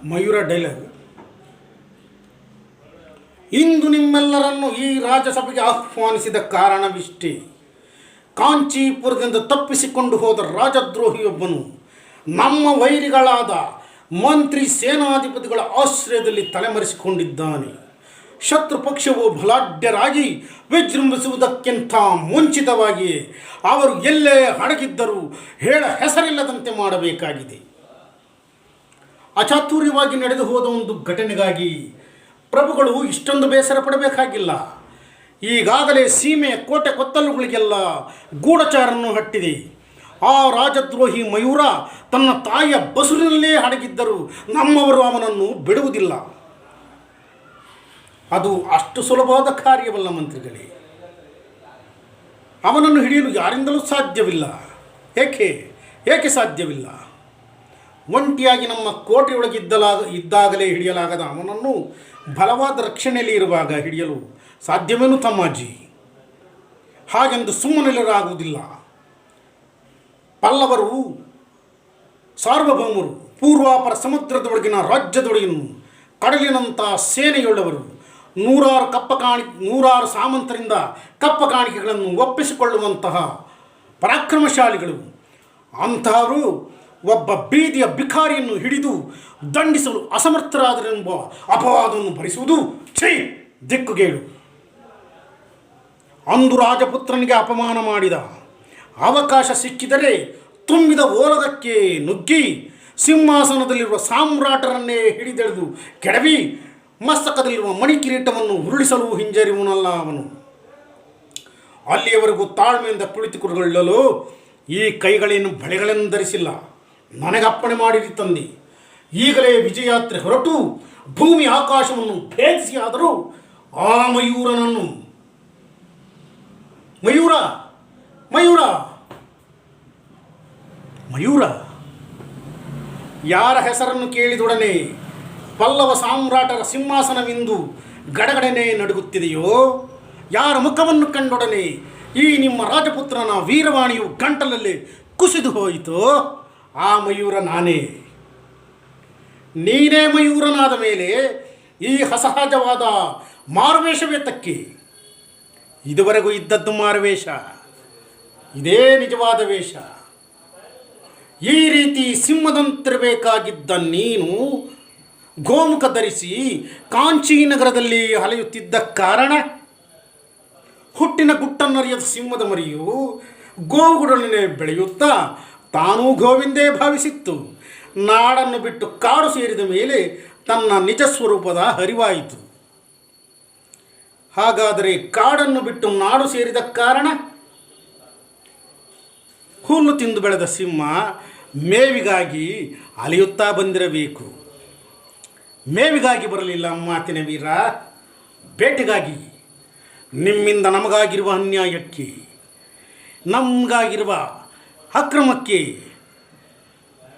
Mayura dialogue. ಇಂದು ನಿಮ್ಮೆಲ್ಲರನ್ನು ಈ ರಾಜಸಭೆಗೆ ಆಹ್ವಾನಿಸಿದ ಕಾರಣವಿಷ್ಟೇ. ಕಾಂಚೀಪುರದಿಂದ ತಪ್ಪಿಸಿಕೊಂಡು ಹೋದ ರಾಜದ್ರೋಹಿಯೊಬ್ಬನು ನಮ್ಮ ವೈರಿಗಳಾದ ಮಂತ್ರಿ ಸೇನಾಧಿಪತಿಗಳ ಆಶ್ರಯದಲ್ಲಿ ತಲೆಮರೆಸಿಕೊಂಡಿದ್ದಾನೆ. ಶತ್ರು ಪಕ್ಷವು ಬಲಾಢ್ಯರಾಗಿ ವಿಜೃಂಭಿಸುವುದಕ್ಕಿಂತ ಮುಂಚಿತವಾಗಿ ಅವರು ಎಲ್ಲೇ ಅಡಗಿದ್ದರೂ ಹೇಳ ಹೆಸರಿಲ್ಲದಂತೆ ಮಾಡಬೇಕಾಗಿದೆ. ಅಚಾತುರ್ಯವಾಗಿ ನಡೆದು ಹೋದ ಒಂದು ಘಟನೆಗಾಗಿ ಪ್ರಭುಗಳು ಇಷ್ಟೊಂದು ಬೇಸರ ಪಡಬೇಕಾಗಿಲ್ಲ. ಈಗಾಗಲೇ ಸೀಮೆಯ ಕೋಟೆ ಕೊತ್ತಲುಗಳಿಗೆಲ್ಲ ಗೂಢಚಾರನ್ನು ಹಟ್ಟಿದೆ. ಆ ರಾಜದ್ರೋಹಿ ಮಯೂರ ತನ್ನ ತಾಯಿಯ ಬಸುರಿನಲ್ಲೇ ಅಡಗಿದ್ದರೂ ನಮ್ಮವರು ಅವನನ್ನು ಬಿಡುವುದಿಲ್ಲ. ಅದು ಅಷ್ಟು ಸುಲಭವಾದ ಕಾರ್ಯವಲ್ಲ ಮಂತ್ರಿಗಳೇ. ಅವನನ್ನು ಹಿಡಿಯಲು ಯಾರಿಂದಲೂ ಸಾಧ್ಯವಿಲ್ಲ. ಏಕೆ ಸಾಧ್ಯವಿಲ್ಲ? ಒಂಟಿಯಾಗಿ ನಮ್ಮ ಕೋಟೆಯೊಳಗಿದ್ದಾಗಲೇ ಹಿಡಿಯಲಾಗದ ಅವನನ್ನು ಬಲವಾದ ರಕ್ಷಣೆಯಲ್ಲಿ ಇರುವಾಗ ಹಿಡಿಯಲು ಸಾಧ್ಯವೇನು ತಮ್ಮಾಜಿ? ಹಾಗೆಂದು ಸುಮ್ಮನಿರಲಾಗುವುದಿಲ್ಲ. ಪಲ್ಲವರು ಸಾರ್ವಭೌಮರು, ಪೂರ್ವಾಪರ ಸಮುದ್ರದೊಳಗಿನ ರಾಜ್ಯದೊಳಗಿನ ಕಡಲಿನಂಥ ಸೇನೆಯುಳ್ಳವರು, ನೂರಾರು ಸಾಮಂತರಿಂದ ಕಪ್ಪ ಕಾಣಿಕೆಗಳನ್ನು ಒಪ್ಪಿಸಿಕೊಳ್ಳುವಂತಹ ಪರಾಕ್ರಮಶಾಲಿಗಳು. ಅಂತಹವರು ಒಬ್ಬ ಬೀದಿಯ ಭಿಕಾರಿಯನ್ನು ಹಿಡಿದು ದಂಡಿಸಲು ಅಸಮರ್ಥರಾದರೆಂಬ ಅಪವಾದವನ್ನು ಭರಿಸುವುದು ದಿಕ್ಕುಗೇಡು. ಅಂದು ರಾಜಪುತ್ರನಿಗೆ ಅಪಮಾನ ಮಾಡಿದ ಅವಕಾಶ ಸಿಕ್ಕಿದರೆ ತುಂಬಿದ ಓಲಗಕ್ಕೆ ನುಗ್ಗಿ ಸಿಂಹಾಸನದಲ್ಲಿರುವ ಸಾಮ್ರಾಟರನ್ನೇ ಹಿಡಿದೆಳೆದು ಕೆಡವಿ ಮಸ್ತಕದಲ್ಲಿರುವ ಮಣಿಕಿರೀಟವನ್ನು ಉರುಳಿಸಲು ಹಿಂಜರಿಯುವನಲ್ಲ ಅವನು. ಅಲ್ಲಿಯವರೆಗೂ ತಾಳ್ಮೆಯಿಂದ ಕುಳಿತುಕೊಳ್ಳಲು ಈ ಕೈಗಳೇನು ಬಳೆಗಳನ್ನು ಧರಿಸಿಲ್ಲ. ನನಗಪ್ಪಣೆ ಮಾಡಿರಿ ತಂದೆ. ಈಗಲೇ ವಿಜಯಯಾತ್ರೆ ಹೊರಟು ಭೂಮಿ ಆಕಾಶವನ್ನು ಭೇದಿಸಿ ಆದರೂ ಆ ಮಯೂರನನ್ನು ಮಯೂರ ಯಾರ ಹೆಸರನ್ನು ಕೇಳಿದೊಡನೆ ಪಲ್ಲವ ಸಾಮ್ರಾಟರ ಸಿಂಹಾಸನವೆಂದು ಗಡಗಡನೆ ನಡುಗುತ್ತಿದೆಯೋ, ಯಾರ ಮುಖವನ್ನು ಕಂಡೊಡನೆ ಈ ನಿಮ್ಮ ರಾಜಪುತ್ರನ ವೀರವಾಣಿಯು ಗಂಟಲಲ್ಲಿ ಕುಸಿದು ಹೋಯಿತೋ ಆ ಮಯೂರ ನಾನೇ. ನೀನೇ ಮಯೂರನಾದ ಮೇಲೆ ಈ ಅಸಹಜವಾದ ಮಾರುವೇಷವೇ ತಕ್ಕಿ. ಇದುವರೆಗೂ ಇದ್ದದ್ದು ಮಾರುವೇಷ, ಇದೇ ನಿಜವಾದ ವೇಷ. ಈ ರೀತಿ ಸಿಂಹದಂತಿರಬೇಕಾಗಿದ್ದ ನೀನು ಗೋಮುಖ ಧರಿಸಿ ಕಾಂಚೀನಗರದಲ್ಲಿ ಅಲೆಯುತ್ತಿದ್ದ ಕಾರಣ ಹುಟ್ಟಿನ ಗುಟ್ಟನ್ನರಿಯದ ಸಿಂಹದ ಮರಿಯು ಗೋವುಗಳನ್ನೇ ಬೆಳೆಯುತ್ತಾ ತಾನೂ ಗೋವಿಂದೇ ಭಾವಿಸಿತ್ತು. ನಾಡನ್ನು ಬಿಟ್ಟು ಕಾಡು ಸೇರಿದ ಮೇಲೆ ತನ್ನ ನಿಜ ಸ್ವರೂಪದ ಅರಿವಾಯಿತು. ಹಾಗಾದರೆ ಕಾಡನ್ನು ಬಿಟ್ಟು ನಾಡು ಸೇರಿದ ಕಾರಣ? ಹುಲ್ಲು ತಿಂದು ಬೆಳೆದ ಸಿಂಹ ಮೇವಿಗಾಗಿ ಅಲೆಯುತ್ತಾ ಬಂದಿರಬೇಕು. ಮೇವಿಗಾಗಿ ಬರಲಿಲ್ಲ ಮಾತಿನ ವೀರ, ಬೇಟೆಗಾಗಿ. ನಿಮ್ಮಿಂದ ನಮಗಾಗಿರುವ ಅನ್ಯಾಯಕ್ಕೆ, ನಮಗಾಗಿರುವ ಅಕ್ರಮಕ್ಕೆ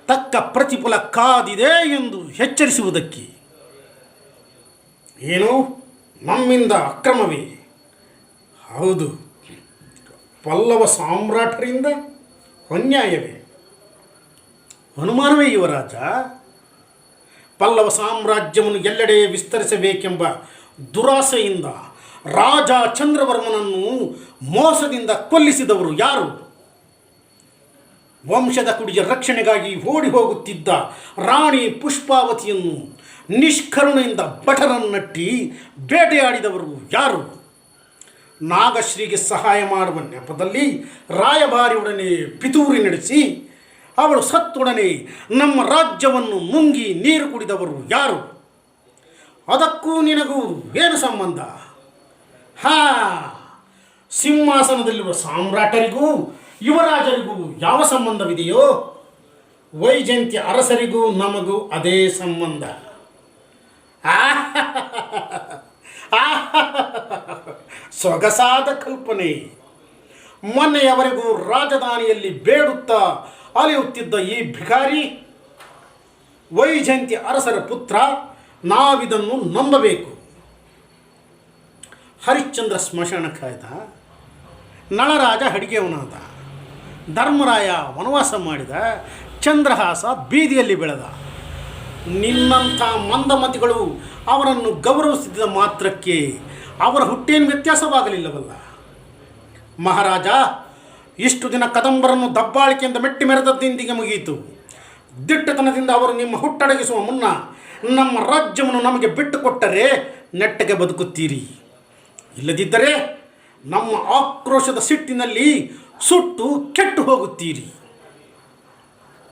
ತಕ್ಕ ಪ್ರತಿಫಲ ಕಾದಿದೆ ಎಂದು ಎಚ್ಚರಿಸುವುದಕ್ಕೆ. ಏನು, ನಮ್ಮಿಂದ ಅಕ್ರಮವೇ? ಹೌದು, ಪಲ್ಲವ ಸಾಮ್ರಾಟರಿಂದ ಅನ್ಯಾಯವೇ? ಅನುಮಾನವೇ ಯುವರಾಜ. ಪಲ್ಲವ ಸಾಮ್ರಾಜ್ಯವನ್ನು ಎಲ್ಲೆಡೆ ವಿಸ್ತರಿಸಬೇಕೆಂಬ ದುರಾಸೆಯಿಂದ ರಾಜ ಚಂದ್ರವರ್ಮನನ್ನು ಮೋಸದಿಂದ ಕೊಲ್ಲಿಸಿದವರು ಯಾರು? ವಂಶದ ಕುಡಿಯ ರಕ್ಷಣೆಗಾಗಿ ಓಡಿ ಹೋಗುತ್ತಿದ್ದ ರಾಣಿ ಪುಷ್ಪಾವತಿಯನ್ನು ನಿಷ್ಕರುಣೆಯಿಂದ ಭಟರನ್ನಟ್ಟಿ ಬೇಟೆಯಾಡಿದವರು ಯಾರು? ನಾಗಶ್ರೀಗೆ ಸಹಾಯ ಮಾಡುವ ನೆಪದಲ್ಲಿ ರಾಯಭಾರಿಯೊಡನೆ ಪಿತೂರಿ ನಡೆಸಿ ಅವಳು ಸತ್ತೊಡನೆ ನಮ್ಮ ರಾಜ್ಯವನ್ನು ನುಂಗಿ ನೀರು ಕುಡಿದವರು ಯಾರು? ಅದಕ್ಕೂ ನಿನಗೂ ಏನು ಸಂಬಂಧ? ಸಿಂಹಾಸನದಲ್ಲಿರುವ ಸಾಮ್ರಾಟರಿಗೂ ಯುವರಾಜರಿಗೂ ಯಾವ ಸಂಬಂಧವಿದೆಯೋ, ವೈಜಯಂತ್ಯ ಅರಸರಿಗೂ ನಮಗೂ ಅದೇ ಸಂಬಂಧ. ಸೊಗಸಾದ ಕಲ್ಪನೆ. ಮೊನ್ನೆಯವರೆಗೂ ರಾಜಧಾನಿಯಲ್ಲಿ ಬೇಡುತ್ತಾ ಅಲೆಯುತ್ತಿದ್ದ ಈ ಭಿಕಾರಿ ವೈಜಯಂತ್ಯ ಅರಸರ ಪುತ್ರ. ನಾವಿದನ್ನು ನಂಬಬೇಕು. ಹರಿಶ್ಚಂದ್ರ ಸ್ಮಶಾನ ಕಾಯ್ದ, ನಳರಾಜ ಅಡಿಗೆಯವನಾದ, ಧರ್ಮರಾಯ ವನವಾಸ ಮಾಡಿದ, ಚಂದ್ರಹಾಸ ಬೀದಿಯಲ್ಲಿ ಬೆಳೆದ. ನಿನ್ನಂಥ ಮಂದಮತಿಗಳು ಅವರನ್ನು ಗೌರವಿಸಿದ ಮಾತ್ರಕ್ಕೆ ಅವರ ಹುಟ್ಟೇನು ವ್ಯತ್ಯಾಸವಾಗಲಿಲ್ಲವಲ್ಲ. ಮಹಾರಾಜ, ಇಷ್ಟು ದಿನ ಕದಂಬರನ್ನು ದಬ್ಬಾಳಿಕೆಯಿಂದ ಮೆಟ್ಟಿ ಮೆರೆದದ್ದಿಂದಿಗೆ ಮುಗಿಯಿತು. ದಿಟ್ಟತನದಿಂದ ಅವರು ನಿಮ್ಮ ಹುಟ್ಟಡಗಿಸುವ ಮುನ್ನ ನಮ್ಮ ರಾಜ್ಯವನ್ನು ನಮಗೆ ಬಿಟ್ಟುಕೊಟ್ಟರೆ ನೆಟ್ಟಗೆ ಬದುಕುತ್ತೀರಿ. ಇಲ್ಲದಿದ್ದರೆ ನಮ್ಮ ಆಕ್ರೋಶದ ಸಿಟ್ಟಿನಲ್ಲಿ ಸುಟ್ಟು ಕೆಟ್ಟು ಹೋಗುತ್ತೀರಿ.